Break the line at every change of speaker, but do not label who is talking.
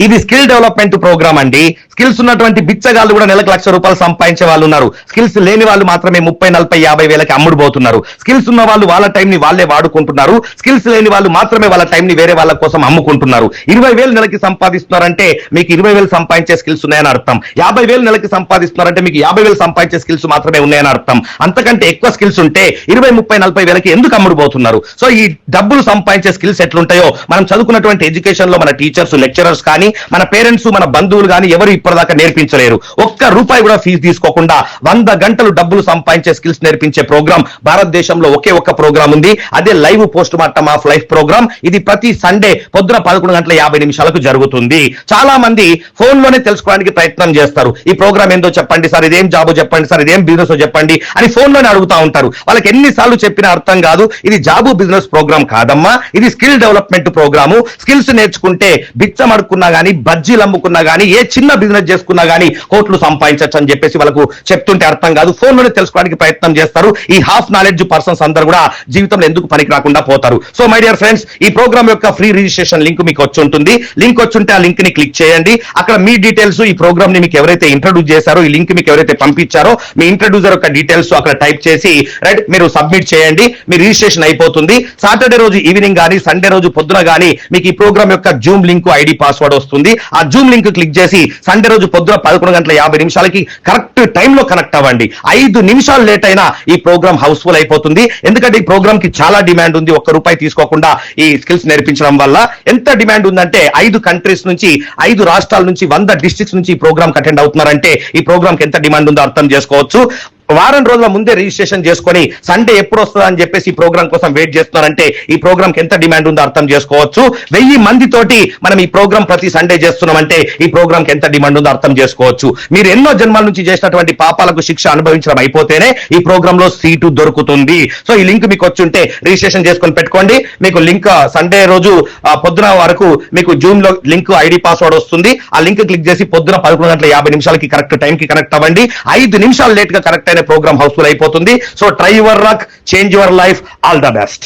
ఇది skill development programme అండి. Skills ఉన్నటువంటి బిచ్చగాళ్ళు కూడా నెలకు ₹1,00,000 సంపాదించే వాళ్ళు ఉన్నారు. స్కిల్స్ లేని వాళ్ళు మాత్రమే 30, 40, 50 వేలకి అమ్ముడుపోతున్నారు. స్కిల్స్ ఉన్న వాళ్ళు వాళ్ళ టైం ని వాళ్ళే వాడుకుంటున్నారు. స్కిల్స్ లేని వాళ్ళు మాత్రమే వాళ్ళ టైం ని వేరే వాళ్ళ కోసం అమ్ముకుంటున్నారు. 20,000 నెలకి సంపాదిస్తున్నారంటే మీకు 20,000 సంపాదించే స్కిల్స్ ఉన్నాయని అర్థం. 50,000 నెలకి సంపాదిస్తున్నారంటే మీకు 50,000 సంపాదించే స్కిల్స్ మాత్రమే ఉన్నాయని అర్థం. అంతకంటే ఎక్కువ స్కిల్స్ ఉంటే 20, 30, 40 వేలకి ఎందుకు అమ్ముడుపోతున్నారు? సో ఈ డబ్బులు సంపాదించే స్కిల్స్ ఎట్లుంటాయో మనం చదువుకున్నటువంటి ఎడ్యుకేషన్ లో మన టీచర్స్, లెక్చరర్స్ కానీ, మన పేరెంట్స్, మన బంధువులు కానీ ఎవరు ఇప్పటిదాకా నేర్పించలేరు. ₹1 కూడా ఫీజు తీసుకోకుండా 100 గంటలు డబ్బులు సంపాదించే స్కిల్స్ నేర్పించే ప్రోగ్రామ్ భారతదేశంలో ఒకే ఒక్క ప్రోగ్రామ్ ఉంది. అదే live post mortem of life program. ఇది ప్రతి సండే పొద్దున 11:50 జరుగుతుంది. చాలా మంది ఫోన్ లోనే తెలుసుకోవడానికి ప్రయత్నం చేస్తారు. ఈ ప్రోగ్రామ్ ఏందో చెప్పండి సార్, ఇదేం జాబో చెప్పండి సార్, ఇదేం బిజినెస్ చెప్పండి అని ఫోన్ లోనే అడుగుతా ఉంటారు. వాళ్ళకి ఎన్నిసార్లు చెప్పినా అర్థం కాదు. ఇది జాబు బిజినెస్ ప్రోగ్రామ్ కాదమ్మా, ఇది స్కిల్ డెవలప్మెంట్ ప్రోగ్రాము. స్కిల్స్ నేర్చుకుంటే బిచ్చం అడుక్కున్నా గానీ, బజ్జీలు అమ్ముకున్నా గానీ, ఏ చిన్న బిజినెస్ చేసుకున్నా గానీ కోట్లు సంపాదించచ్చు అని చెప్పేసి వాళ్ళకు చెప్తుంటే అర్థం కాదు. ఫోన్ లోనే తెలుసుకోవడానికి ప్రయత్నం చేస్తారు. ఈ హాఫ్ నాలెడ్జ్ పర్సన్స్ అందరూ కూడా జీవితంలో ఎందుకు పనికి రాకుండా పోతారు. సో మై డియర్ ఫ్రెండ్స్, ఈ ప్రోగ్రామ్ యొక్క ఫ్రీ రిజిస్ట్రేషన్ లింక్ మీకు వచ్చి ఉంటుంది. లింక్ వచ్చి ఉంటే ఆ లింక్ ని క్లిక్ చేయండి. అక్కడ మీ డీటెయిల్స్, ఈ ప్రోగ్రామ్ ని మీకు ఎవరైతే ఇంట్రడ్యూస్ చేశారో, ఈ లింక్ మీకు ఎవరైతే పంపించారో మీ ఇంట్రడ్యూసర్ యొక్క డీటెయిల్స్ అక్కడ టైప్ చేసి రైట్ మీరు సబ్మిట్ చేయండి. మీ రిజిస్ట్రేషన్ అయిపోతుంది. సాటర్డే రోజు ఈవినింగ్ కానీ, సండే రోజు పొద్దున కానీ మీకు ఈ ప్రోగ్రామ్ యొక్క జూమ్ లింక్, ఐడి, పాస్వర్డ్ వస్తుంది. ఆ జూమ్ లింక్ క్లిక్ చేసి సండే రోజు పొద్దున 11:50 కరెక్ట్ టైంలో కనెక్ట్ అవ్వండి. 5 నిమిషాలు లేట్ అయినా ఈ ప్రోగ్రామ్ హౌస్ఫుల్ అయిపోతుంది. ఎందుకంటే ఈ ప్రోగ్రామ్ కి చాలా డిమాండ్ ఉంది. ₹1 తీసుకోకుండా ఈ స్కిల్స్ నేర్పించడం వల్ల ఎంత డిమాండ్ ఉందంటే 5 కంట్రీస్ నుంచి, 5 రాష్ట్రాల నుంచి, 100 డిస్ట్రిక్ట్స్ నుంచి ఈ ప్రోగ్రామ్ అటెండ్ అవుతున్నారంటే ఈ ప్రోగ్రామ్ కి ఎంత డిమాండ్ ఉందో అర్థం చేసుకోవచ్చు. వారం రోజుల ముందే రిజిస్ట్రేషన్ చేసుకొని సండే ఎప్పుడు వస్తుందా అని చెప్పేసి ఈ ప్రోగ్రామ్ కోసం వెయిట్ చేస్తున్నారంటే ఈ ప్రోగ్రామ్ కి ఎంత డిమాండ్ ఉందో అర్థం చేసుకోవచ్చు. 1000 మందితోటి మనం ఈ ప్రోగ్రామ్ ప్రతి సండే చేస్తున్నామంటే ఈ ప్రోగ్రామ్ కి ఎంత డిమాండ్ ఉందో అర్థం చేసుకోవచ్చు. మీరు ఎన్నో జన్మల నుంచి చేసినటువంటి పాపాలకు శిక్ష అనుభవించడం అయిపోతేనే ఈ ప్రోగ్రామ్ లో సీటు దొరుకుతుంది. సో ఈ లింక్ మీకు వచ్చి ఉంటే రిజిస్ట్రేషన్ చేసుకొని పెట్టుకోండి. మీకు లింక్ సండే రోజు పొద్దున వరకు మీకు జూమ్ లో లింక్, ఐడి, పాస్వర్డ్ వస్తుంది. ఆ లింక్ క్లిక్ చేసి పొద్దున 11:50 కరెక్ట్ టైం కి కనెక్ట్ అవ్వండి. 5 నిమిషాలు లేట్ గా కనెక్ట్ అయిన ప్రోగ్రామ్ హౌస్ఫుల్ అయిపోతుంది. So try your luck, change your life. All the best.